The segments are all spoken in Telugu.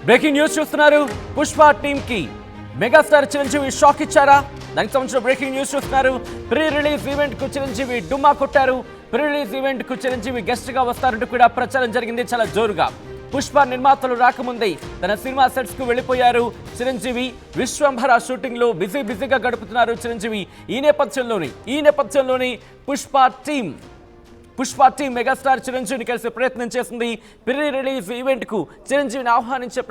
బ్రేకింగ్ న్యూస్ చూస్తున్నారు. పుష్ప టీమ్ కి మెగాస్టార్ చిరంజీవి షాక్ ఇచ్చారా? దానికి సంబంధించిన బ్రేకింగ్ న్యూస్ చూస్తున్నారు. ప్రీ రిలీజ్ ఈవెంట్ కు చిరంజీవి డుమ్మా కొట్టారు. ప్రీ రిలీజ్ ఈవెంట్ కు చిరంజీవి గెస్ట్ గా వస్తారంటూ కూడా ప్రచారం జరిగింది చాలా జోరుగా. పుష్ప నిర్మాతలు రాకముందే తన సినిమా సెట్స్ కు వెళ్లిపోయారు చిరంజీవి. విశ్వంభర షూటింగ్ లో బిజీగా గడుపుతున్నారు చిరంజీవి. ఈ నేపథ్యంలోనే పుష్ప టీం మెగాస్టార్ చిరంజీవిని కలిసే ప్రయత్నం చేసింది. ప్రీ రిలీజ్ ఈవెంట్ కు చిరంజీవిని ఆహ్వానించే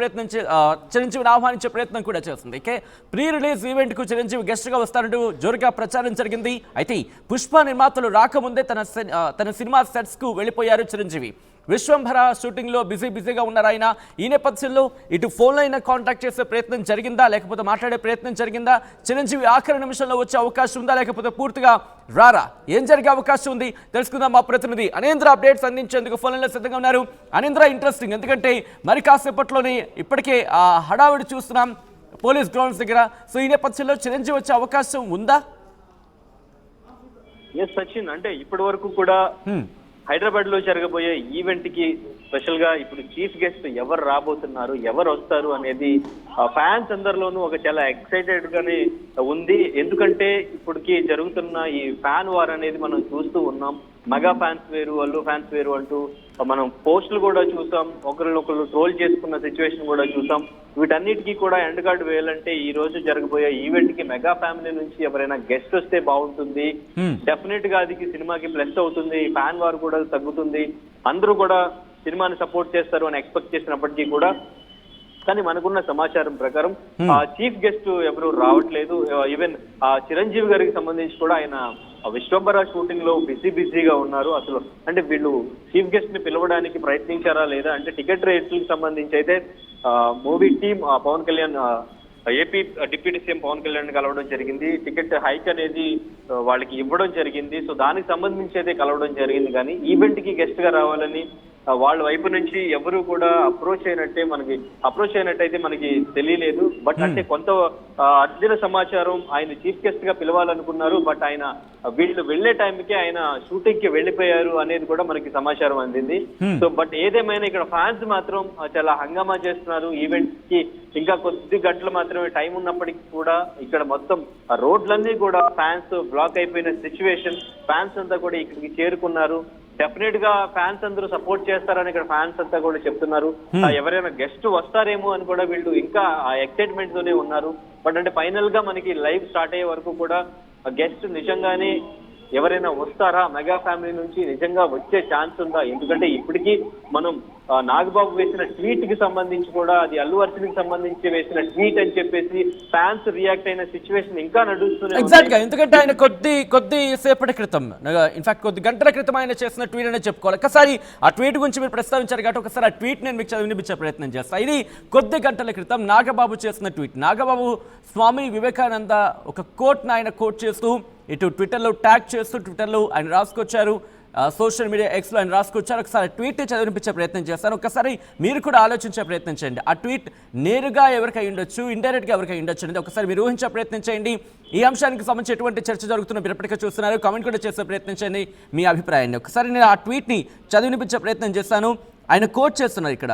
ప్రయత్నం కూడా చేస్తుంది. ప్రీ రిలీజ్ ఈవెంట్ కు చిరంజీవి గెస్ట్ గా వస్తారంటూ జోరుగా ప్రచారం జరిగింది. అయితే పుష్ప నిర్మాతలు రాకముందే తన సినిమా సెట్స్ కు వెళ్లిపోయారు చిరంజీవి. విశ్వంభర షూటింగ్ లో బిజీగా ఉన్నారు ఆయన. ఈ నేపథ్యంలో ఇటు ఫోన్లో అయినా కాంటాక్ట్ చేసే ప్రయత్నం జరిగిందా, లేకపోతే మాట్లాడే ప్రయత్నం జరిగిందా? చిరంజీవి ఆఖరి నిమిషంలో వచ్చే అవకాశం ఉందా, లేకపోతే పూర్తిగా రారా? ఏం జరిగే అవకాశం ఉంది తెలుసుకుందాం. మా ప్రతినిధి అనేంద్ర అప్డేట్స్ అందించేందుకు ఫోన్లో సిద్ధంగా ఉన్నారు. అనేంద్ర, ఇంట్రెస్టింగ్, ఎందుకంటే మరి కాసేపట్లోనే ఇప్పటికే ఆ హడావిడి చూస్తున్నాం పోలీస్ గ్రౌండ్స్ దగ్గర. సో ఈ నేపథ్యంలో చిరంజీవి వచ్చే అవకాశం ఉందా? సచిన్, అంటే ఇప్పటి వరకు కూడా హైదరాబాద్ లో జరగబోయే ఈవెంట్ కి స్పెషల్ గా ఇప్పుడు చీఫ్ గెస్ట్ ఎవరు రాబోతున్నారు, ఎవరు వస్తారు అనేది ఫ్యాన్స్ అందరిలోనూ ఒక చాలా ఎక్సైటెడ్ గానే ఉంది. ఎందుకంటే ఇప్పటికి జరుగుతున్న ఈ ఫ్యాన్ వార్ అనేది మనం చూస్తూ ఉన్నాం. మెగా ఫ్యాన్స్ వేరు, అల్లు ఫ్యాన్స్ వేరు అంటూ మనం పోస్టులు కూడా చూసాం. ఒకరినొకరు ట్రోల్ చేసుకున్న సిచ్యువేషన్ కూడా చూసాం. వీటన్నిటికీ కూడా ఎండ్ కార్డ్ వేయాలంటే ఈ రోజు జరగబోయే ఈవెంట్ కి మెగా ఫ్యామిలీ నుంచి ఎవరైనా గెస్ట్ వస్తే బాగుంటుంది. డెఫినెట్ గా అది సినిమాకి ప్లస్ అవుతుంది. ఫ్యాన్ వార్ కూడా తగ్గుతుంది. అందరూ కూడా సినిమాని సపోర్ట్ చేస్తారు అని ఎక్స్పెక్ట్ చేసినప్పటికీ కూడా కానీ మనకున్న సమాచారం ప్రకారం చీఫ్ గెస్ట్ ఎవరు రావట్లేదు. ఈవెన్ చిరంజీవి గారికి సంబంధించి కూడా ఆయన విశ్వంభర షూటింగ్ లో బిజీగా ఉన్నారు. అసలు అంటే వీళ్ళు చీఫ్ గెస్ట్ ని పిలవడానికి ప్రయత్నించారా లేదా అంటే టికెట్ రేట్లకు సంబంధించి అయితే movie team Pawan Kalyan AP deputy CM Pawan Kalyan కలవడం జరిగింది. టికెట్ హైక్ అనేది వాళ్ళకి ఇవ్వడం జరిగింది. సో దానికి సంబంధించి అయితే కలవడం జరిగింది. కానీ ఈవెంట్ కి గెస్ట్ గా రావాలని వాళ్ళ వైపు నుంచి ఎవరు కూడా అప్రోచ్ అయినట్టయితే మనకి తెలియలేదు. బట్ అంటే కొంత అర్జున సమాచారం ఆయన చీఫ్ గెస్ట్ గా పిలవాలనుకున్నారు. బట్ ఆయన వీళ్ళు వెళ్లే టైంకి ఆయన షూటింగ్ కి వెళ్లిపోయారు అనేది కూడా మనకి సమాచారం అందింది. సో బట్ ఏదేమైనా ఇక్కడ ఫ్యాన్స్ మాత్రం చాలా హంగామా చేస్తున్నారు. ఈవెంట్ కి ఇంకా కొద్ది గంటలు మాత్రమే టైం ఉన్నప్పటికీ కూడా ఇక్కడ మొత్తం రోడ్లన్నీ కూడా ఫ్యాన్స్ బ్లాక్ అయిపోయిన సిచ్యువేషన్. ఫ్యాన్స్ అంతా కూడా ఇక్కడికి చేరుకున్నారు. డెఫినెట్ గా ఫ్యాన్స్ అందరూ సపోర్ట్ చేస్తారని ఇక్కడ ఫ్యాన్స్ అంతా కూడా చెప్తున్నారు. ఎవరైనా గెస్ట్ వస్తారేమో అని కూడా వీళ్ళు ఇంకా ఎక్సైట్మెంట్ తోనే ఉన్నారు. బట్ అంటే ఫైనల్ గా మనకి లైవ్ స్టార్ట్ అయ్యే వరకు కూడా గెస్ట్ నిజంగానే ఎవరైనా వస్తారా, మెగా ఫ్యామిలీ నుంచి నిజంగా వచ్చే ఛాన్స్ ఉందా? ఎందుకంటే ఇప్పటికీ మనం నాగబాబు వేసిన ట్వీట్ కి సంబంధించి కూడా అది అల్లు అర్జున్ కి సంబంధించి వేసిన ట్వీట్ అని చెప్పేసి ఫ్యాన్స్ రియాక్ట్ అయిన సిచ్యువేషన్ ఇంకా నడుస్తుంది. ఎగ్జాక్ట్ గా, ఎందుకంటే ఆయన కొద్ది సేపటి క్రితం, ఇన్ఫాక్ట్ కొద్ది గంటల క్రితం ఆయన చేసిన ట్వీట్ అనే చెప్పుకోవాలి. ఒకసారి ఆ ట్వీట్ గురించి మీరు ప్రస్తావించారు కాబట్టి ఒకసారి ఆ ట్వీట్ నేను మీకు వినిపించే ప్రయత్నం చేస్తాను. ఇది కొద్ది గంటల క్రితం నాగబాబు చేసిన ట్వీట్. నాగబాబు స్వామి వివేకానంద ఒక కోట్ని ఆయన కోట్ చేస్తూ ఇటు ట్విట్టర్లో ట్యాగ్ చేస్తూ ట్విట్టర్లో ఆయన రాసుకొచ్చారు, సోషల్ మీడియా ఎక్స్లో ఆయన రాసుకొచ్చారు. ఒకసారి ట్వీట్ చదివినిపించే ప్రయత్నం చేస్తాను. ఒకసారి మీరు కూడా ఆలోచించే ప్రయత్నం చేయండి. ఆ ట్వీట్ నేరుగా ఎవరికి అయి ఉండొచ్చు, ఇండైరెక్ట్గా ఎవరికి అయి ఉండొచ్చు అనేది ఒకసారి మీరు ఊహించే ప్రయత్నం చేయండి. ఈ అంశానికి సంబంధించి ఎటువంటి చర్చ జరుగుతున్న మీరు ఎప్పటికీ చూస్తున్నారు, కామెంట్ కూడా చేసే ప్రయత్నం చేయండి మీ అభిప్రాయాన్ని. ఒకసారి నేను ఆ ట్వీట్ని చదివినిపించే ప్రయత్నం చేస్తాను. ఆయన కోట్ చేస్తున్నారు ఇక్కడ,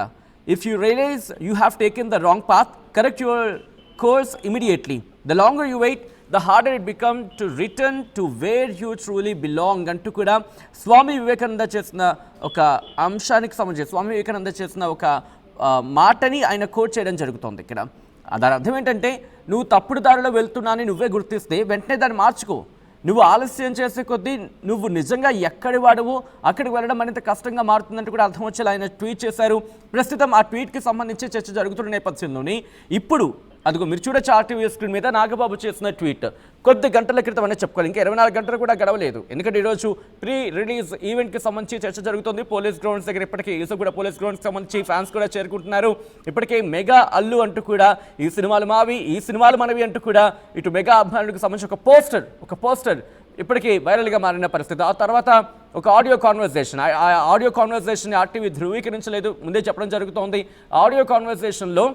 if you realise you have taken the wrong path, correct your course immediately. The longer you wait, the harder it become to return to where you truly belong అంటూ కూడా స్వామి వివేకానంద చేసిన ఒక అంశానికి సంబంధించి స్వామి వివేకానంద చేసిన ఒక మాటని ఆయన కోట్ చేయడం జరుగుతుంది ఇక్కడ. దాని అర్థం ఏంటంటే, నువ్వు తప్పుడు దారిలో వెళ్తున్నానని నువ్వే గుర్తిస్తే వెంటనే దాన్ని మార్చుకో. నువ్వు ఆలస్యం చేసే కొద్దీ నువ్వు నిజంగా ఎక్కడి వాడవు అక్కడికి వెళ్ళడం మరింత కష్టంగా మారుతుందంటూ కూడా అర్థం వచ్చేలా ఆయన ట్వీట్ చేశారు. ప్రస్తుతం ఆ ట్వీట్కి సంబంధించి చర్చ జరుగుతున్న నేపథ్యంలోని ఇప్పుడు అదిగో మీరు చూడొచ్చు ఆర్టీవీ స్క్రీన్ మీద నాగబాబు చేసిన ట్వీట్ కొద్ది గంటల క్రితం అనే చెప్పుకోవాలి. ఇంకా 24 గంటలు కూడా గడవలేదు. ఎందుకంటే ఈరోజు ప్రీ రిలీజ్ ఈవెంట్కి సంబంధించి చర్చ జరుగుతుంది పోలీస్ గ్రౌండ్స్ దగ్గర. ఇప్పటికీ ఈసో కూడా పోలీస్ గ్రౌండ్స్కి సంబంధించి ఫ్యాన్స్ కూడా చేరుకుంటున్నారు. ఇప్పటికే మెగా అల్లు అంటూ కూడా ఈ సినిమాలు మావి, ఈ సినిమాలు మనవి అంటూ కూడా ఇటు మెగా అభిమానులకు సంబంధించి ఒక పోస్టర్ ఇప్పటికీ వైరల్గా మారిన పరిస్థితి. ఆ తర్వాత ఒక ఆడియో కాన్వర్సేషన్, ఆ ఆడియో కాన్వర్సేషన్ ఆర్టీవీ ధృవీకరించలేదు, ముందే చెప్పడం జరుగుతోంది. ఆడియో కాన్వర్సేషన్లో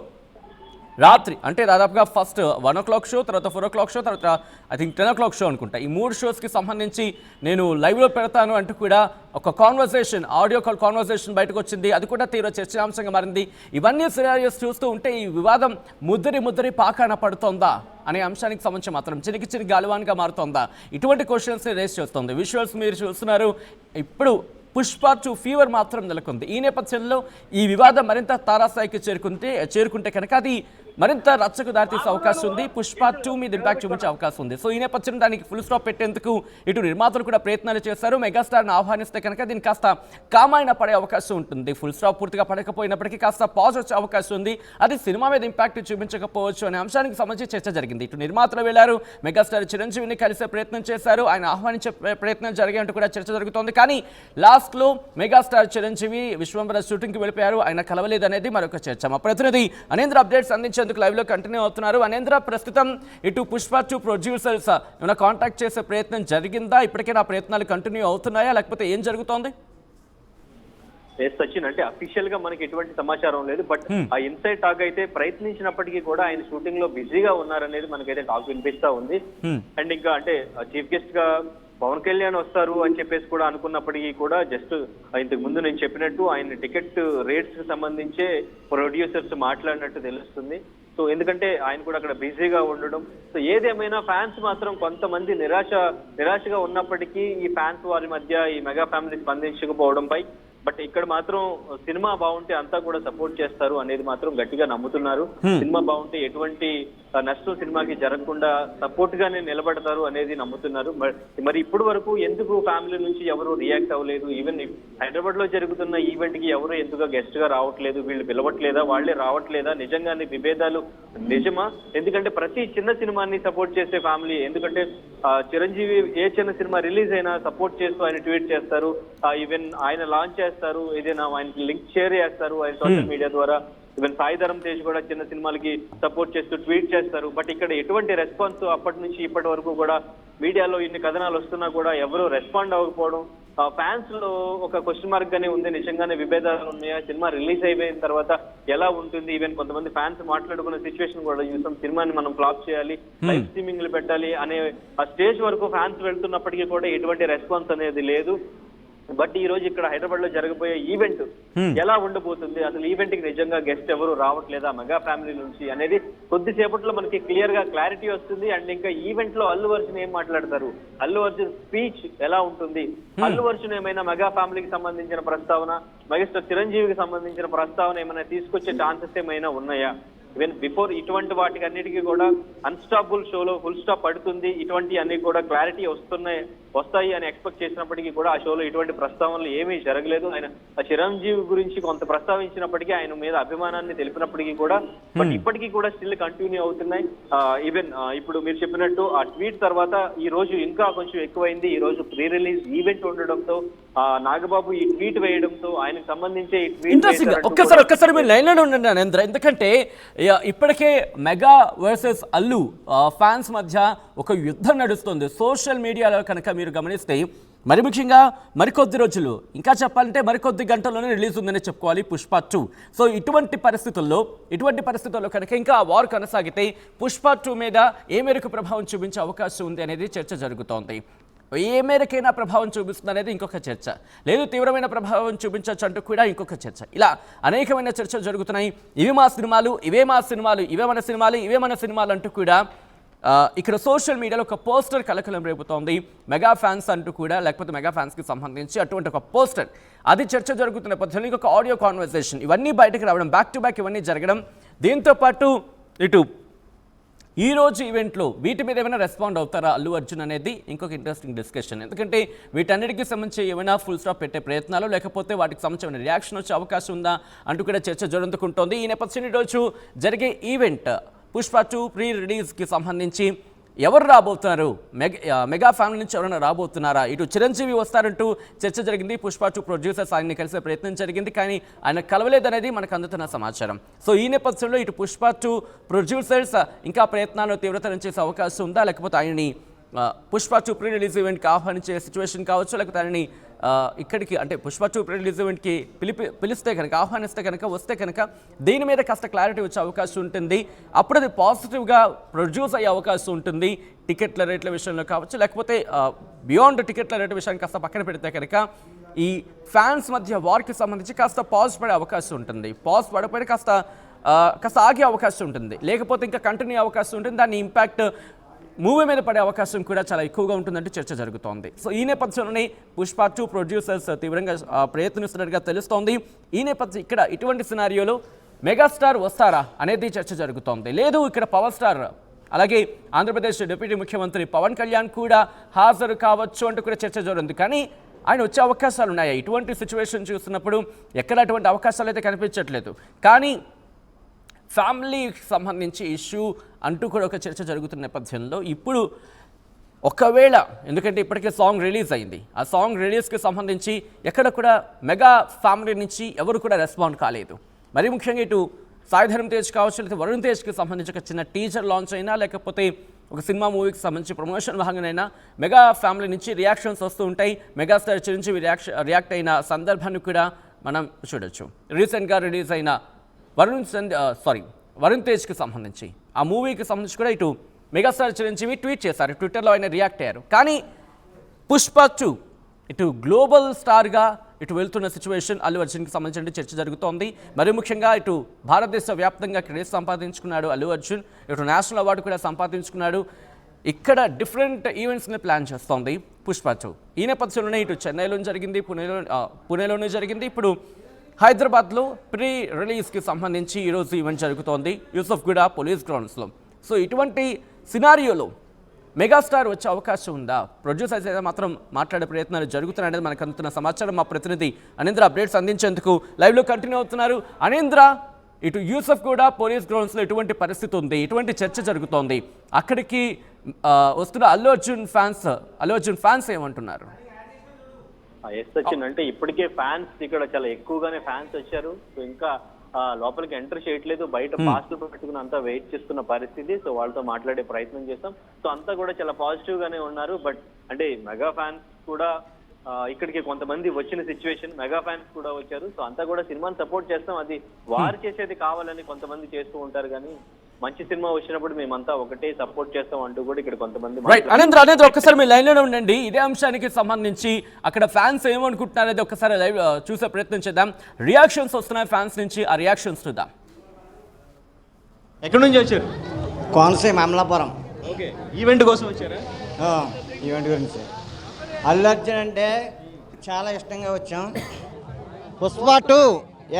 రాత్రి అంటే దాదాపుగా ఫస్ట్ 1 o'clock షో, తర్వాత 4 o'clock షో, తర్వాత ఐ థింక్ 10 o'clock షో అనుకుంటా. ఈ 3 షోస్కి సంబంధించి నేను లైవ్లో పెడతాను అంటూ కూడా ఒక కాన్వర్సేషన్, ఆడియో కాల్ కాన్వర్సేషన్ బయటకు వచ్చింది. అది కూడా తీవ్ర చర్చాంశంగా మారింది. ఇవన్నీ సినారియోస్ చూస్తూ ఉంటే ఈ వివాదం ముద్దరి పాకాన పడుతోందా అనే అంశానికి సంబంధించి మాత్రం చిరికి గాలివాన్గా మారుతోందా, ఇటువంటి క్వశ్చన్స్ని రేస్ చేస్తోంది. విజువల్స్ మీరు చూస్తున్నారు. ఇప్పుడు పుష్ప 2 ఫీవర్ మాత్రం నెలకొంది. ఈ నేపథ్యంలో ఈ వివాదం మరింత తారాస్థాయికి చేరుకుంటే కనుక అది మరింత రచ్చకు దారితీసే అవకాశం ఉంది. పుష్ప 2 మీద ఇంపాక్ట్ చూపించే అవకాశం ఉంది. సో ఈ నేపథ్యంలో దానికి ఫుల్ స్టాప్ పెట్టేందుకు ఇటు నిర్మాతలు కూడా ప్రయత్నాలు చేశారు. మెగాస్టార్ని ఆహ్వానిస్తే కనుక దీన్ని కాస్త కామాయన పడే అవకాశం ఉంటుంది. ఫుల్ స్టాప్ పూర్తిగా పడకపోయినప్పటికీ కాస్త పాజ్ వచ్చే అవకాశం ఉంది. అది సినిమా మీద ఇంపాక్ట్ చూపించకపోవచ్చు అనే అంశానికి సంబంధించి చర్చ జరిగింది. ఇటు నిర్మాతలు వెళ్లారు, మెగాస్టార్ చిరంజీవిని కలిసే ప్రయత్నం చేశారు, ఆయన ఆహ్వానించే ప్రయత్నం జరిగేంటూ కూడా చర్చ జరుగుతోంది. కానీ లాస్ట్లో మెగాస్టార్ చిరంజీవి విశ్వంబర షూటింగ్కి వెళ్ళిపోయారు, ఆయన కలవలేదనేది మరొక చర్చ. మా ప్రతినిధి అనేంద్ర అప్డేట్స్ అందించేందుకు లైవ్ లో కంటిన్యూ అవుతున్నారు. అనేంద్ర, ప్రస్తుతం ఇటు పుష్ప 2 ప్రొడ్యూసర్స్ ఏమైనా కాంటాక్ట్ చేసే ప్రయత్నం జరిగిందా? ఇప్పటికే నా ప్రయత్నాలు కంటిన్యూ అవుతున్నాయా, లేకపోతే ఏం జరుగుతోంది? సచిన్, అంటే అఫీషియల్ గా మనకి ఎటువంటి సమాచారం లేదు. బట్ ఆ ఇన్సైడ్ టాక్ అయితే ప్రయత్నించినప్పటికీ కూడా ఆయన షూటింగ్ లో బిజీగా ఉన్నారనేది మనకైతే టాక్ వినిపిస్తా ఉంది. అండ్ ఇంకా అంటే చీఫ్ గెస్ట్ గా పవన్ కళ్యాణ్ వస్తారు అని చెప్పేసి కూడా అనుకున్నప్పటికీ కూడా జస్ట్ ఇంతకు ముందు నేను చెప్పినట్టు ఆయన టికెట్ రేట్స్ కి సంబంధించే ప్రొడ్యూసర్స్ మాట్లాడినట్టు తెలుస్తుంది. సో ఎందుకంటే ఆయన కూడా అక్కడ బిజీగా ఉండడం. సో ఏదేమైనా ఫ్యాన్స్ మాత్రం కొంతమంది నిరాశగా ఉన్నప్పటికీ ఈ ఫ్యాన్స్ వారి మధ్య ఈ మెగా ఫ్యామిలీ స్పందించకపోవడంపై బట్ ఇక్కడ మాత్రం సినిమా బాగుంటే అంతా కూడా సపోర్ట్ చేస్తారు అనేది మాత్రం గట్టిగా నమ్ముతున్నారు. సినిమా బాగుంటే ఎటువంటి నష్టం సినిమాకి జరగకుండా సపోర్ట్ గానే నిలబడతారు అనేది నమ్ముతున్నారు. మరి ఇప్పటి వరకు ఎందుకు ఫ్యామిలీ నుంచి ఎవరు రియాక్ట్ అవ్వలేదు? ఈవెన్ హైదరాబాద్ లో జరుగుతున్న ఈవెంట్ కి ఎవరు ఎందుకు గెస్ట్ గా రావట్లేదు? వీళ్ళు పిలవట్లేదా? వాళ్లే రావట్లేదా? నిజంగానే విభేదాలు నిజమా? ఎందుకంటే ప్రతి చిన్న సినిమాని సపోర్ట్ చేసే ఫ్యామిలీ, ఎందుకంటే చిరంజీవి ఏ చిన్న సినిమా రిలీజ్ అయినా సపోర్ట్ చేస్తూ ఆయన ట్వీట్ చేస్తారు, ఈవెన్ ఆయన లాంచ్ చేస్తారు, ఏదైనా ఆయనకి లింక్ షేర్ చేస్తారు ఆయన సోషల్ మీడియా ద్వారా. ఈవెన్ సాయి ధరమ్ తేజ్ కూడా చిన్న సినిమాలకి సపోర్ట్ చేస్తూ ట్వీట్ చేస్తారు. బట్ ఇక్కడ ఎటువంటి రెస్పాన్స్ అప్పటి నుంచి ఇప్పటి వరకు కూడా మీడియాలో ఇన్ని కథనాలు వస్తున్నా కూడా ఎవరు రెస్పాండ్ అవ్వకపోవడం ఫ్యాన్స్ లో ఒక క్వశ్చన్ మార్క్ గానే ఉంది. నిజంగానే విభేదాలు ఉన్నాయా? సినిమా రిలీజ్ అయిపోయిన తర్వాత ఎలా ఉంటుంది? ఈవెన్ కొంతమంది ఫ్యాన్స్ మాట్లాడుకున్న సిచ్యువేషన్ కూడా చూసాం. సినిమాని మనం ఫ్లాప్ చేయాలి, లైవ్ స్ట్రీమింగ్ పెట్టాలి అనే ఆ స్టేజ్ వరకు ఫ్యాన్స్ వెళ్తున్నప్పటికీ కూడా ఎటువంటి రెస్పాన్స్ అనేది లేదు. బట్ ఈ రోజు ఇక్కడ హైదరాబాద్ లో జరగబోయే ఈవెంట్ ఎలా ఉండబోతుంది, అసలు ఈవెంట్ కి నిజంగా గెస్ట్ ఎవరు రావట్లేదా మెగా ఫ్యామిలీ నుంచి అనేది కొద్దిసేపట్లో మనకి క్లియర్ గా క్లారిటీ వస్తుంది. అండ్ ఇంకా ఈవెంట్ లో అల్లు అర్జున్ ఏం మాట్లాడతారు, అల్లు అర్జున్ స్పీచ్ ఎలా ఉంటుంది, అల్లు అర్జున్ ఏమైనా మెగా ఫ్యామిలీకి సంబంధించిన ప్రస్తావన, మెగాస్టార్ చిరంజీవికి సంబంధించిన ప్రస్తావన ఏమైనా తీసుకొచ్చే ఛాన్సెస్ ఏమైనా ఉన్నాయా? ఈవెన్ బిఫోర్ ఇటువంటి వాటికి అన్నిటికీ కూడా అన్స్టాపుల్ షోలో ఫుల్ స్టాప్ పడుతుంది, ఇటువంటి అన్ని కూడా క్లారిటీ వస్తాయి అని ఎక్స్పెక్ట్ చేసినప్పటికీ కూడా ఆ షోలో ఇటువంటి ప్రస్తావనలు ఏమీ జరగలేదు. ఆయన చిరంజీవి గురించి కొంత ప్రస్తావించినప్పటికీ ఆయన మీద అభిమానాన్ని తెలిపినప్పటికీ కూడా బట్ ఇప్పటికీ కూడా స్టిల్ కంటిన్యూ అవుతున్నాయి. ఈవెన్ ఇప్పుడు మీరు చెప్పినట్టు ఆ ట్వీట్ తర్వాత ఈ రోజు ఇంకా కొంచెం ఎక్కువైంది. ఈ రోజు ప్రీ రిలీజ్ ఈవెంట్ ఉండడంతో నాగబాబు ఈ ట్వీట్ వేయడంతో ఆయనకు సంబంధించే ఈ ట్వీట్ ఒక్కసారి మీరు లైన్ లో ఉండండి అనేంద్ర. ఎందుకంటే ఇప్పటికే మెగా వర్సెస్ అల్లు ఫ్యాన్స్ మధ్య ఒక యుద్ధం నడుస్తుంది సోషల్ మీడియాలో. కనుక మీరు గమనిస్తే మరి ముఖ్యంగా మరికొద్ది రోజులు, ఇంకా చెప్పాలంటే మరికొద్ది గంటల్లోనే రిలీజ్ ఉందని చెప్పుకోవాలి పుష్ప 2. సో ఇటువంటి పరిస్థితుల్లో కనుక ఇంకా వార్ కొనసాగితే పుష్ప 2 మీద ఏ మేరకు ప్రభావం చూపించే అవకాశం ఉంది అనేది చర్చ జరుగుతోంది. ఏ మేరకైనా ప్రభావం చూపిస్తుంది అనేది ఇంకొక చర్చ, లేదు తీవ్రమైన ప్రభావం చూపించవచ్చు అంటూ కూడా ఇంకొక చర్చ. ఇలా అనేకమైన చర్చలు జరుగుతున్నాయి. ఇవి మా సినిమాలు, ఇవే మా సినిమాలు, ఇవే మన సినిమాలు అంటూ కూడా ఇక్కడ సోషల్ మీడియాలో ఒక పోస్టర్ కలకలం రేపుతోంది. మెగా ఫ్యాన్స్ అంటూ కూడా, లేకపోతే మెగా ఫ్యాన్స్కి సంబంధించి అటువంటి ఒక పోస్టర్, అది చర్చ జరుగుతున్న నేపథ్యంలో ఇంకొక ఆడియో కాన్వర్సేషన్, ఇవన్నీ బయటకు రావడం, బ్యాక్ టు బ్యాక్ ఇవన్నీ జరగడం. దీంతోపాటు ఇటు ఈ రోజు ఈవెంట్లో వీటి మీద ఏమైనా రెస్పాండ్ అవుతారా అల్లు అర్జున్ అనేది ఇంకొక ఇంట్రెస్టింగ్ డిస్కషన్. ఎందుకంటే వీటన్నిటికీ సంబంధించి ఏమైనా ఫుల్ స్టాప్ పెట్టే ప్రయత్నాలు, లేకపోతే వాటికి సంబంధించిన రియాక్షన్ వచ్చే అవకాశం ఉందా అంటూ కూడా చర్చ జరుగుతుంటుంది. ఈ నేపథ్యంలో ఈరోజు జరిగే ఈవెంట్ పుష్ప 2 ప్రీ రిలీజ్కి సంబంధించి ఎవరు రాబోతున్నారు, మెగా ఫ్యామిలీ నుంచి ఎవరైనా రాబోతున్నారా? ఇటు చిరంజీవి వస్తారంటూ చర్చ జరిగింది. పుష్ప 2 ప్రొడ్యూసర్స్ ఆయన్ని కలిసే ప్రయత్నం జరిగింది, కానీ ఆయన కలవలేదనేది మనకు అందుతున్న సమాచారం. సో ఈ నేపథ్యంలో ఇటు పుష్ప 2 ప్రొడ్యూసర్స్ ఇంకా ప్రయత్నాలు తీవ్రతరం చేసే అవకాశం ఉందా, లేకపోతే ఆయన్ని పుష్ప 2 ప్రీ రిలీజ్ ఈవెంట్కి ఆహ్వానించే సిచ్యువేషన్ కావచ్చు, లేకపోతే ఆయన్ని ఇక్కడికి అంటే పుష్ప 2 రిలీజ్ ఈవెంట్కి పిలిస్తే కనుక ఆహ్వానిస్తే కనుక వస్తే కనుక దీని మీద కాస్త క్లారిటీ వచ్చే అవకాశం ఉంటుంది. అప్పుడు అది పాజిటివ్గా ప్రొడ్యూస్ అయ్యే అవకాశం ఉంటుంది. టికెట్ల రేట్ల విషయంలో కావచ్చు, లేకపోతే బియాండ్ టికెట్ల రేట్ల విషయాన్ని కాస్త పక్కన పెడితే కనుక ఈ ఫ్యాన్స్ మధ్య వార్కి సంబంధించి కాస్త పాజ్ పడే అవకాశం ఉంటుంది. పాజ్ పడకపోయినా కాస్త ఆగే అవకాశం ఉంటుంది, లేకపోతే ఇంకా కంటిన్యూ అవకాశం ఉంటుంది. దాని ఇంపాక్ట్ మూవీ మీద పడే అవకాశం కూడా చాలా ఎక్కువగా ఉంటుందంటే చర్చ జరుగుతోంది. సో ఈ నేపథ్యంలోనే పుష్ప 2 ప్రొడ్యూసర్స్ తీవ్రంగా ప్రయత్నిస్తున్నట్టుగా తెలుస్తోంది. ఈ నేపథ్యం ఇక్కడ ఇటువంటి సినారియోలో మెగాస్టార్ వస్తారా అనేది చర్చ జరుగుతోంది. లేదు ఇక్కడ పవర్ స్టార్ అలాగే ఆంధ్రప్రదేశ్ డిప్యూటీ ముఖ్యమంత్రి పవన్ కళ్యాణ్ కూడా హాజరు కావచ్చు అంటూ కూడా చర్చ జరుగుతుంది. కానీ ఆయన వచ్చే అవకాశాలు ఉన్నాయా? ఇటువంటి సిచ్యువేషన్ చూస్తున్నప్పుడు ఎక్కడ అటువంటి అవకాశాలు అయితే కనిపించట్లేదు. కానీ ఫ్యామిలీకి సంబంధించి ఇష్యూ అంటూ కూడా ఒక చర్చ జరుగుతున్న నేపథ్యంలో ఇప్పుడు ఒకవేళ, ఎందుకంటే ఇప్పటికే సాంగ్ రిలీజ్ అయింది, ఆ సాంగ్ రిలీజ్కి సంబంధించి ఎక్కడ కూడా మెగా ఫ్యామిలీ నుంచి ఎవరు కూడా రెస్పాండ్ కాలేదు. మరీ ముఖ్యంగా ఇటు సాయిధరం తేజ్ కావచ్చు, లేకపోతే వరుణ్ తేజ్కి సంబంధించి ఒక చిన్న టీజర్ లాంచ్ అయినా, లేకపోతే ఒక సినిమా మూవీకి సంబంధించి ప్రమోషన్ భాగంగానైనా మెగా ఫ్యామిలీ నుంచి రియాక్షన్స్ వస్తూ ఉంటాయి. మెగాస్టార్ చిరంజీవి రియాక్ట్ అయిన సందర్భాన్ని కూడా మనం చూడొచ్చు. రీసెంట్గా రిలీజ్ అయిన వరుణ్ తేజ్కి సంబంధించి ఆ మూవీకి సంబంధించి కూడా ఇటు మెగాస్టార్ చిరంజీవి ట్వీట్ చేశారు, ట్విట్టర్లో ఆయన రియాక్ట్ అయ్యారు. కానీ పుష్ప 2 ఇటు గ్లోబల్ స్టార్గా ఇటు వెళ్తున్న సిచ్యువేషన్ అల్లు అర్జున్కి సంబంధించిన చర్చ జరుగుతోంది. మరి ముఖ్యంగా ఇటు భారతదేశ వ్యాప్తంగా క్రేజ్ సంపాదించుకున్నాడు అల్లు అర్జున్, ఇటు నేషనల్ అవార్డు కూడా సంపాదించుకున్నాడు. ఇక్కడ డిఫరెంట్ ఈవెంట్స్ని ప్లాన్ చేస్తోంది పుష్ప 2. ఈ నేపథ్యంలోనే ఇటు చెన్నైలో జరిగింది, పుణేలోనే జరిగింది, ఇప్పుడు హైదరాబాద్లో ప్రీ రిలీజ్కి సంబంధించి ఈరోజు ఈవెంట్ జరుగుతోంది యూసఫ్గూడ పోలీస్ గ్రౌండ్స్లో. సో ఇటువంటి సినారియోలో మెగాస్టార్ వచ్చే అవకాశం ఉందా? ప్రొడ్యూసర్స్ అయితే మాత్రం మాట్లాడే ప్రయత్నాలు జరుగుతున్నాయనేది మనకు అందుతున్న సమాచారం. మా ప్రతినిధి అనేంద్ర అప్డేట్స్ అందించేందుకు లైవ్లో కంటిన్యూ అవుతున్నారు. అనేంద్ర, ఇటు యూసఫ్గూడ పోలీస్ గ్రౌండ్స్లో ఎటువంటి పరిస్థితి ఉంది, ఎటువంటి చర్చ జరుగుతోంది, అక్కడికి వస్తున్న అల్లు అర్జున్ ఫ్యాన్స్ ఏమంటున్నారు? ఎస్ సచిన్, అంటే ఇప్పటికే ఫ్యాన్స్ ఇక్కడ చాలా ఎక్కువగానే ఫ్యాన్స్ వచ్చారు. సో ఇంకా లోపలికి ఎంటర్ చేయట్లేదు, బయట పాస్లు పెట్టుకుని అంతా వెయిట్ చేస్తున్న పరిస్థితి. సో వాళ్ళతో మాట్లాడే ప్రయత్నం చేస్తాం. సో అంతా కూడా చాలా పాజిటివ్ గానే ఉన్నారు. బట్ అంటే మెగా ఫ్యాన్స్ కూడా ఇక్కడికి కొంతమంది వచ్చిన సిచ్యువేషన్, మెగా ఫ్యాన్స్ కూడా వచ్చారు. సో అంతా కూడా సినిమాని సపోర్ట్ చేస్తాం, అది వారు చేసేది కావాలని కొంతమంది చేస్తూ ఉంటారు. కానీ మంచి సినిమా వచ్చినప్పుడు మేమంతా ఒకటే సపోర్ట్ చేస్తాం అంటూ కూడా ఇక్కడ కొంతమంది. అనేంద్ర ఒక్కసారి మీ లైన్లోనే ఉండండి. ఇదే అంశానికి సంబంధించి అక్కడ ఫ్యాన్స్ ఏమనుకుంటున్నారు అనేది ఒకసారి లైవ్ చూసే ప్రయత్నం చేద్దాం. రియాక్షన్స్ వస్తున్నాయి ఫ్యాన్స్ నుంచి, ఆ రియాక్షన్స్ చూద్దాం. ఎక్కడి నుంచి వచ్చారు? కోనసీమ అమలాపురం. ఓకే, ఈవెంట్ కోసం వచ్చారా? ఈవెంట్ గురించి. అల్లు అర్జున్ అంటే చాలా ఇష్టంగా వచ్చాం. పుష్ప 2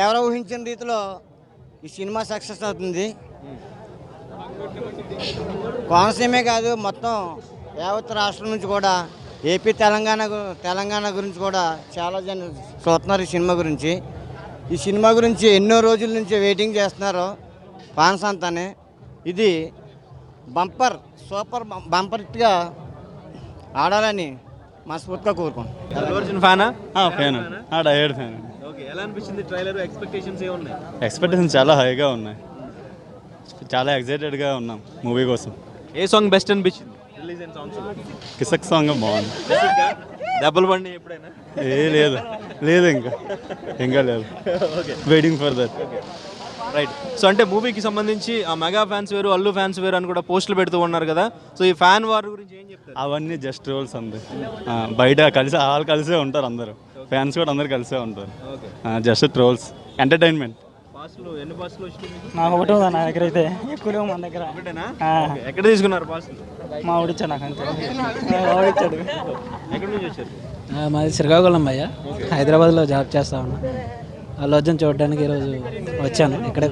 ఎవరో ఊహించిన రీతిలో ఈ సినిమా సక్సెస్ అవుతుంది. కోనసీమే కాదు, మొత్తం యావత్ రాష్ట్రం నుంచి కూడా, ఏపీ తెలంగాణ గురించి కూడా చాలా జనం చూస్తున్నారు ఈ సినిమా గురించి. ఈ సినిమా గురించి ఎన్నో రోజుల నుంచి వెయిటింగ్ చేస్తున్నారు ఫ్యాన్స్ అంతానే. ఇది సూపర్ బంపర్గా ఆడాలని మనస్ఫూర్తిగా కోరుకుంటున్నాను. అల్లు అర్జున్ ఫ్యానా? Fan, direct fan. ఓకే, ఎలా అనిపించింది ట్రైలర్? ఎక్స్పెక్టేషన్స్ ఏమున్నాయి? ఎక్స్పెక్టేషన్స్ చాలా హైగా ఉన్నాయి, చాలా ఎక్సైటెడ్గా ఉన్నాం మూవీ కోసం. ఏ సాంగ్ బెస్ట్ అనిపించింది? రిలీజ్ అయిన సాంగ్స్ కిసక్ సాంగ్ బాగుంది. డబ్బులు బండి ఎప్పుడైనా? లేదు ఇంకా లేదు. Waiting for that. Right. So అంటే మూవీకి సంబంధించి ఆ మెగా ఫ్యాన్స్ వేరు, అల్లు ఫ్యాన్స్ వేరు అని కూడా పోస్టులు పెడుతూ ఉన్నారు కదా. సో ఈ ఫ్యాన్ వార్ గురించి ఏం చెప్తారు? అవన్నీ జస్ట్ రోల్స్ అంతే. బయట కలిసే ఉంటారు అందరూ, ఫ్యాన్స్ కూడా అందరు కలిసే ఉంటారు. Just trolls, entertainment. ఎన్ని పాస్లు వచ్చినాయి? నాకు ఒకటి ఉందా నా దగ్గర, అయితే ఎక్కువ మన దగ్గర. ఎక్కడ తీసుకున్నారు పాస్లు? మా ఊడిచ్చా, నాకు అంతే ఓడిచ్చాడు. ఎక్కడి నుంచి వచ్చారు? మాది శ్రీకాకుళం భయ్య, హైదరాబాద్లో జాబ్ చేస్తా ఉన్నా. అల్లు అర్జున్ చూడడానికి ఈరోజు వచ్చాను. ఇక్కడ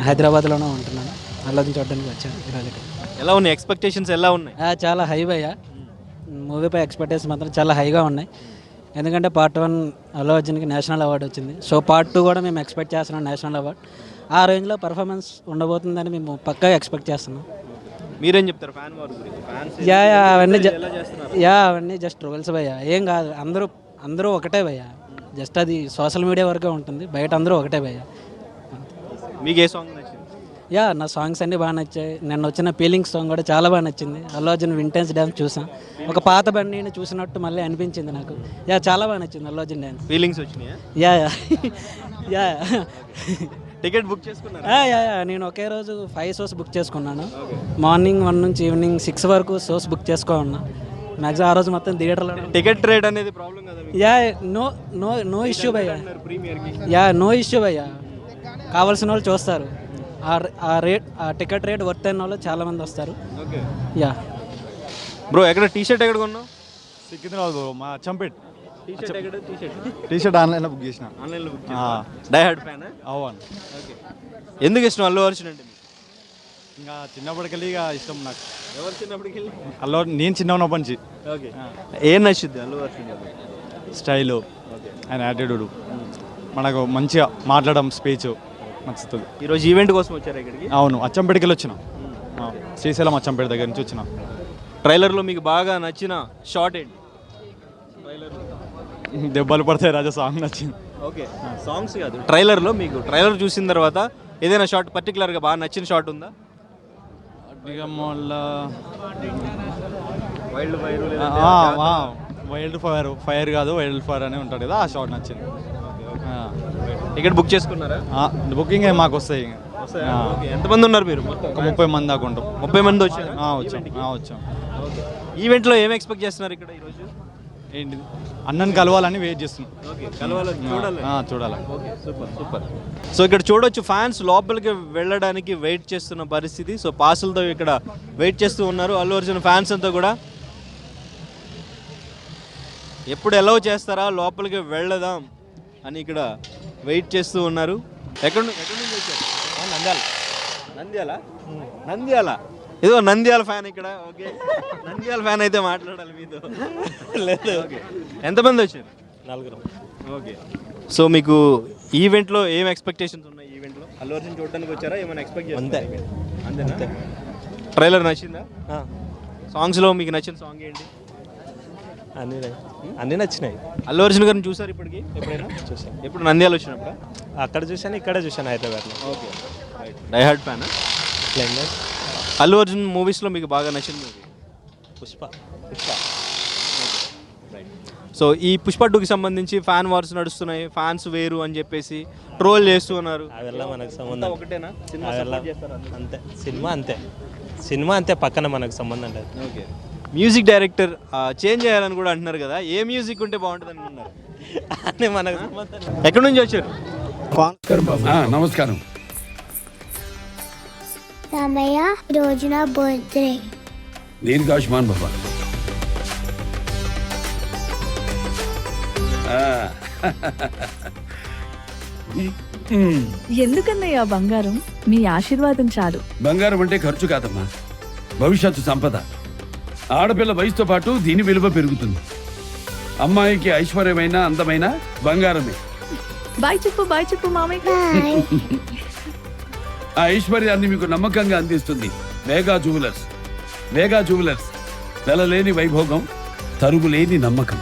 హైదరాబాద్లోనే ఉంటున్నాను. అల్లు అర్జున్ చూడడానికి వచ్చాను ఈరోజు ఇక్కడ. ఎలా ఉన్నాయి ఎక్స్పెక్టేషన్స్? ఎలా ఉన్నాయి? చాలా హై భయ్య, మూవీపై ఎక్స్పెక్టేషన్స్ మాత్రం చాలా హైగా ఉన్నాయి. ఎందుకంటే పార్ట్ 1 అల్లు అర్జున్కి నేషనల్ అవార్డు వచ్చింది. సో పార్ట్ 2 కూడా మేము ఎక్స్పెక్ట్ చేస్తున్నాం నేషనల్ అవార్డు. ఆ రేంజ్లో పర్ఫార్మెన్స్ ఉండబోతుందని మేము పక్కా ఎక్స్పెక్ట్ చేస్తున్నాం. మీరేం చెప్తారు ఫ్యాన్ వార్ గురించి? అవన్నీ జస్ట్ రూల్స్ భయ్య, ఏం కాదు. అందరూ ఒకటే భయ్య, జస్ట్ అది సోషల్ మీడియా వరకే ఉంటుంది, బయట అందరూ ఒకటే భయ్య. మీకు ఏ సాంగ్ నచ్చింది? యా నా సాంగ్స్ అన్నీ బాగా నచ్చాయి. నిన్న వచ్చిన ఫీలింగ్స్ సాంగ్ కూడా చాలా బాగా నచ్చింది. అల్లు అర్జున్ వింటెన్స్ డ్యాన్స్ చూసాం, ఒక పాత బండిని చూసినట్టు మళ్ళీ అనిపించింది నాకు. యా చాలా బాగా నచ్చింది అల్లు అర్జున్ డ్యాన్స్. ఫీలింగ్స్ వచ్చినాయా? Yeah yeah yeah ticket book చేసుకున్నారా? యా యా నేను ఒకే రోజు 5 షోస్ బుక్ చేసుకున్నాను. మార్నింగ్ 1 నుంచి ఈవినింగ్ 6 వరకు షోస్ బుక్ ఉన్నా. మ్యాక్సిమం ఆ రోజు మొత్తం థియేటర్లో. టికెట్ రేట్ అనేది ప్రాబ్లం కదా మీకు? Ya no no no issue భయ్యా. యా నో ఇష్యూ భయ్యా, కావాల్సిన వాళ్ళు చూస్తారు. ఆ టికెట్ రేట్ వర్త్ అయిన వాళ్ళు చాలా మంది వస్తారు. ఓకే. యా బ్రో ఎక్కడ టీ షర్ట్ ఎక్కడ కొన్నావు? సికింద్రాబాద్ బ్రో, మా చంపేట్. టీ షర్ట్ ఆన్లైన్లో బుక్ చేసిన. ఆన్లైన్లో బుక్ డై హార్డ్ ఫ్యాన్. అవును. ఓకే. ఎందుకు ఇష్టం అల్లు అర్జున్ అంటే? ఇంకా చిన్నప్పటికెళ్ళి ఇక ఇష్టం నాకు. ఎవరు చిన్నప్పటికి వెళ్ళి? అల్లు నేను చిన్న ఉన్నప్పటి నుంచి. ఓకే. ఏం నచ్చుద్ది అల్లు అర్జున్? స్టైలు, ఆయన యాటిట్యూడ్, మనకు మంచిగా మాట్లాడడం, స్పీచ్ నచ్చుతుంది. ఈరోజు ఈవెంట్ కోసం వచ్చారు ఇక్కడికి? అవును, అచ్చంపేటకి వెళ్ళి వచ్చిన. శ్రీశైలం అచ్చంపేట దగ్గర నుంచి వచ్చిన. ట్రైలర్లో మీకు బాగా నచ్చిన షార్ట్ ఏంటి? దెబ్బలు పడతాయి రాజా సాంగ్ నచ్చింది. ఓకే. సాంగ్స్ కాదు, ట్రైలర్లో మీకు ట్రైలర్ చూసిన తర్వాత ఏదైనా షార్ట్ పర్టికులర్గా బాగా నచ్చిన షార్ట్ ఉందా? వైల్డ్ ఫైర్ కాదు, వైల్డ్ ఫైర్ అని ఉంటుంది కదా, ఆ షార్ట్ నచ్చింది. టికెట్ బుక్ చేసుకున్నారా? బుకింగ్ మాకు వస్తాయి. ఓకే. ఎంతమంది ఉన్నారు మీరు? ఒక 30 మంది దాకా ఉంటాం. 30 మంది వచ్చారు. వచ్చాం. ఈవెంట్లో ఏం ఎక్స్పెక్ట్ చేస్తున్నారు ఇక్కడ ఈరోజు? ఏంటి, అన్నని కలవాలని వెయిట్ చేస్తున్నాం. ఓకే, కలవాలని చూడాలి. Okay, super. సో ఇక్కడ చూడొచ్చు, ఫ్యాన్స్ లోపలికి వెళ్ళడానికి వెయిట్ చేస్తున్న పరిస్థితి. సో పాసులతో ఇక్కడ వెయిట్ చేస్తూ ఉన్నారు అల్లు అర్జున్ ఫ్యాన్స్ అంతా కూడా. ఎప్పుడు అలౌ చేస్తారా లోపలికి వెళ్ళదాం అని ఇక్కడ వెయిట్ చేస్తూ ఉన్నారు. ఎక్కడి నుంచి వచ్చారు? నంద్యాల. ఏదో నంద్యాల ఫ్యాన్ ఇక్కడ. ఓకే, నంద్యాల ఫ్యాన్ అయితే మాట్లాడాలి మీతో. లేదు. ఓకే. ఎంతమంది వచ్చారు? 4. ఓకే. సో మీకు ఈవెంట్లో ఏం ఎక్స్పెక్టేషన్స్ ఉన్నాయి? ఈవెంట్లో అల్లు అర్జున్ చూడడానికి వచ్చారా? ఏమైనా ఎక్స్పెక్ట్ చేస్తారా? అంతేనా? ట్రైలర్ నచ్చిందా? సాంగ్స్లో మీకు నచ్చిన సాంగ్ ఏంటి? అన్నీ నచ్చినాయి. అల్లు అర్జున్ గారిని చూసారు ఇప్పటికి? ఎప్పుడైనా చూసాను. ఎప్పుడు నంద్యాల వచ్చినప్పుడు? అక్కడ చూశాను, ఇక్కడ చూశాను, హైదరాబాద్లో. Okay. Die hard fan. Allu Arjun మూవీస్లో మీకు బాగా నచ్చిన మూవీ? పుష్ప. సో ఈ పుష్ప 2కి సంబంధించి ఫ్యాన్ వార్స్ నడుస్తున్నాయి. ఫ్యాన్స్ వేరు అని చెప్పేసి ట్రోల్ చేస్తూ ఉన్నారు. అವೆಲ್ಲ మనకు సంబంధం ఒకటేనా? అంతే. సినిమా అంతే, పక్కన మనకు సంబంధం లేదు. ఓకే. మ్యూజిక్ డైరెక్టర్ చేంజ్ చేయాలని కూడా అంటున్నారు కదా, ఏ మ్యూజిక్ ఉంటే బాగుంటుంది అనుకున్నారు? అని మనకు సంబంధం. ఎక్కడి నుంచి వచ్చారు? నమస్కారం. రామయ్య, రోజు నా బర్త్డే. దీనికి ఆయుష్మాన్ బాబా. ఎందుకన్నయ్యా బంగారం? మీ ఆశీర్వాదం చాలు. బంగారం అంటే ఖర్చు కాదమ్మా, భవిష్యత్తు సంపద. ఆడపిల్ల వయసుతో పాటు దీని విలువ పెరుగుతుంది. అమ్మాయికి ఐశ్వర్యమైన అందమైన బంగారమే. బాయ్ చెప్పు మామయ్య. ఆ ఐశ్వర్యాన్ని మీకు నమ్మకంగా అందిస్తుంది వేగా జ్యువెలర్స్. వెలలేని వైభోగం, తరుగులేని నమ్మకం.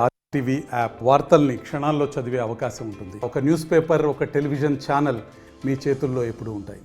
ఆర్టీవీ యాప్ వార్తల్ని క్షణాల్లో చదివే అవకాశం ఉంటుంది. ఒక న్యూస్ పేపర్, ఒక టెలివిజన్ ఛానల్ మీ చేతుల్లో ఎప్పుడూ ఉంటాయి.